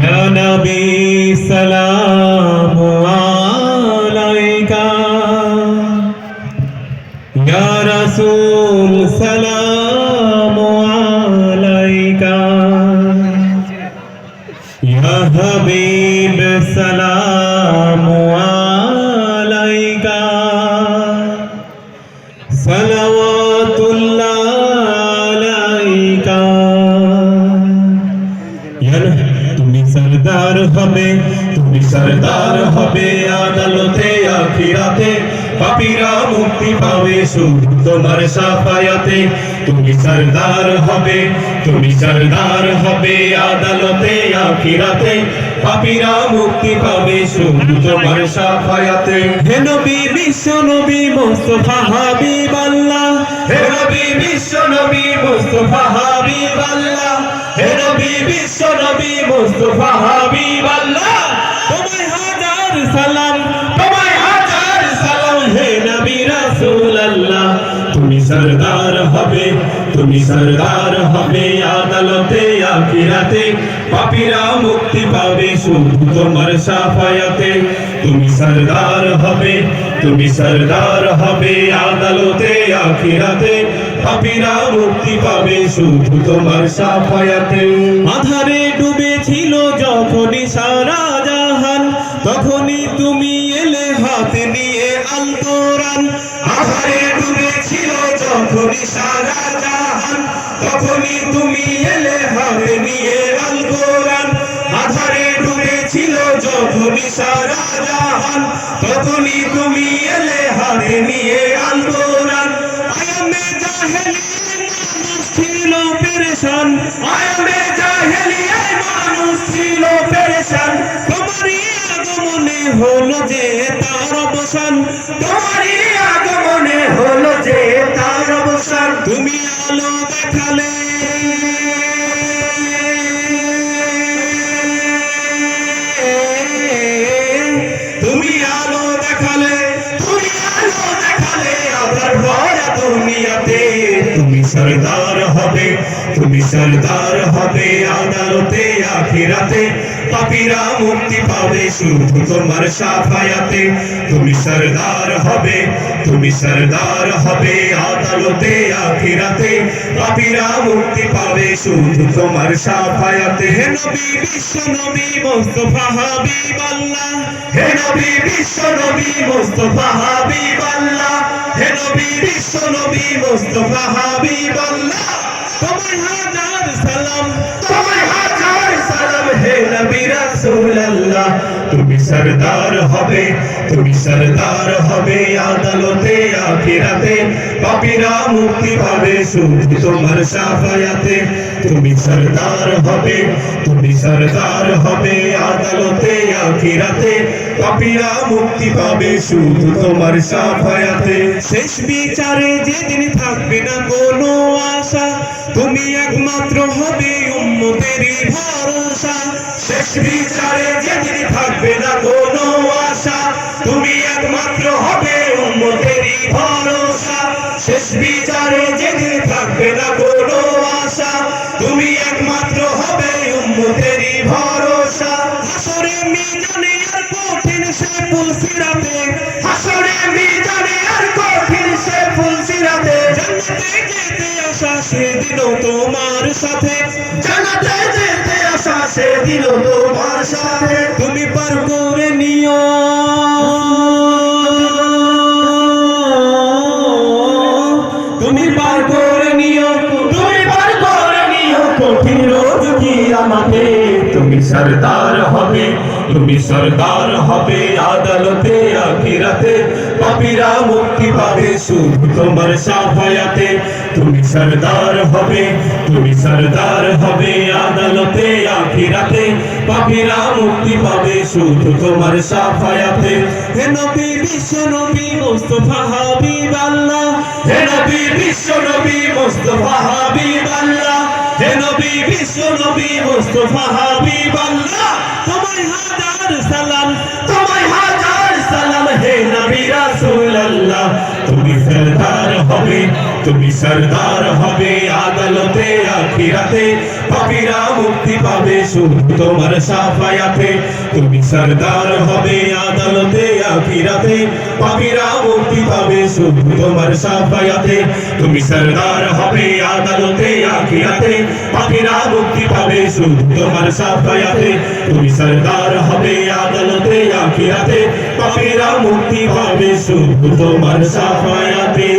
ইয়া নবী সালামু আলাইকা, ইয়া রাসূল সালামু আলাইকা, ইয়া হাবিব সালামু আলাইকা, সালাওয়াতুল্লাহ আলাইকা। তুমি সরদার হবে, তুমি সরদার হবে আদালতে আখিরাতে, পাপীরা মুক্তি পাবে শুধু তোমার শাফায়াতে। তুমি সরদার হবে, তুমি সরদার হবে আদালতে আখিরাতে, পাপীরা মুক্তি পাবে শুধু তোমার শাফায়াতে। হে নবী বিশ্ব নবী মুস্তাফা হাবিবাল্লাহ, হে নবী বিশ্ব নবী মুস্তাফা হাবিবাল্লাহ, হে নবী বিশ্ব নবী মুস্তাফা হাবিবাল্লাহ। তোমায় হাজার সালাম, তোমায় হাজার সালাম হে নবী রাসূলুল্লাহ। তুমি সরদার হবে, তুমি সরদার হবে আদালতে আখিরাতে, পাপীরা মুক্তি পাবে শুধু তোমার শাফায়াতে। তুমি সরদার হবে, তুমি সরদার হবে আদালতে আখিরাতে, পাপীরা মুক্তি পাবে শুধু তোমার শাফায়াতে। আধারে ডুবেছিল যখনই সারা জাহান, তখনই তুমি এলে হাতে নিয়ে আল কোরআন। আধারে ডুবেছিল যখনই সারা জাহান, তখনই তুমি এলে হাতে নিয়ে আল কোরআন। আধারে ডুবেছিল যখনই সারা জাহান, তখনই তুমি এলে হাতে নিয়ে আল কোরআন। আয়ামে জাহেলিয়ায় মানুষ ছিল পেরেশান, আয়ামে জাহেলিয়ায় মানুষ ছিল পেরেশান। তোমারই আগমনে হলো যে তার অবসান, তোমারই আগমনে হলো যে তার অবসান। তুমি আলো দেখালে, তুমি আলো দেখালে, তুমি আলো দেখালে আবার ভরা দুনিয়াতে। তুমি সরদার হবে, তুমি সরদার হবে আদালতে আখিরাতে, পাপীরা মুক্তি পাবে শুধু তোমার শাফায়াতে। তুমি সরদার হবে, তুমি সরদার হবে আদালতে আখিরাতে, পাপীরা মুক্তি পাবে শুধু তোমার শাফায়াতে। হে নবী বিশ্ব নবী মুস্তাফা হাবিবাল্লাহ, হে নবী বিশ্ব নবী মুস্তাফা হাবিবাল্লাহ, হে নবী বিশ্ব নবী মুস্তাফা হাবিবাল্লাহ। তোমায় হাজার সালাম, তোমায় হাজার সালাম হে নবী রাসূলুল্লাহ। তুমি সরদার হবে, তুমি সরদার হবে আদালতে আখিরাতে, পাপীরা মুক্তি পাবে শুধু তোমার শাফায়াতে। তুমি সরদার হবে, তুমি সরদার হবে আদালতে আখিরাতে, পাপীরা মুক্তি পাবে শুধু তোমার শাফায়াতে। শেষ বিচারে যেদিন থাকবে না কোনো আশা, তুমি একমাত্র হবে উম্মতেরই ভরসা। শেষ বিচারে যেদিন থাকবে না কোনো আশা, তুমি একমাত্র হবে উম্মতেরই ভরসা। শেষ বিচারে যেদিন থাকবে না কোনো আশা, তুমি একমাত্র হবে উম্মতেরই ভরসা। হাসরে মিজানে আর কঠিন সে পুলসিরাতে, হাসরে মিজানে আর কঠিন সে পুলসিরাতে, জান্নাতে যেতে আশা সেদিনও তোমার সাথে, জান্নাতে যেতে আশা সেদিনও তোমার সাথে। তুমি পার করে নিও, তুমি পার করে নিও, তুমি পার করে নিও কঠিন রোজ কিয়ামতে। তুমি সরদার হবে, তুমি সরদার হবে আদালতে আখিরাতে, পাপীরা মুক্তি পাবে শুধু তোমার শাফায়াতে। তুমি সরদার হবে, তুমি সরদার হবে আদালতে আখিরাতে, পাপীরা মুক্তি পাবে শুধু তোমার শাফায়াতে। হে নবী বিশ্ব নবী মুস্তাফা হাবিবাল্লাহ, হে নবী বিশ্ব নবী মুস্তাফা হাবিবাল্লাহ, হে নবী বিশ্ব নবী মুস্তাফা হাবিবাল্লাহ। তোমায় হাজার সালাম, তোমায় হাজার সালাম হে নবী রাসূলুল্লাহ। তুমি সরদার হবে, তুমি সরদার হবে আদালতে আখিরাতে, পাপীরা মুক্তি পাবে শুধু তোমার সাফায়াতে তুমি সরদার হবে আদালতে আখিরাতে পাপীরা মুক্তি পাবে শুধু তোমার সাফায়াতে তুমি সরদার হবে আদালতে আখিরাতে পাপীরা মুক্তি পাবে শুধু তোমার সাফায়াতে তুমি সরদার হবে আদালতে আখিরাতে পাপীরা মুক্তি পাবে শুধু তোমার সাফায়াতে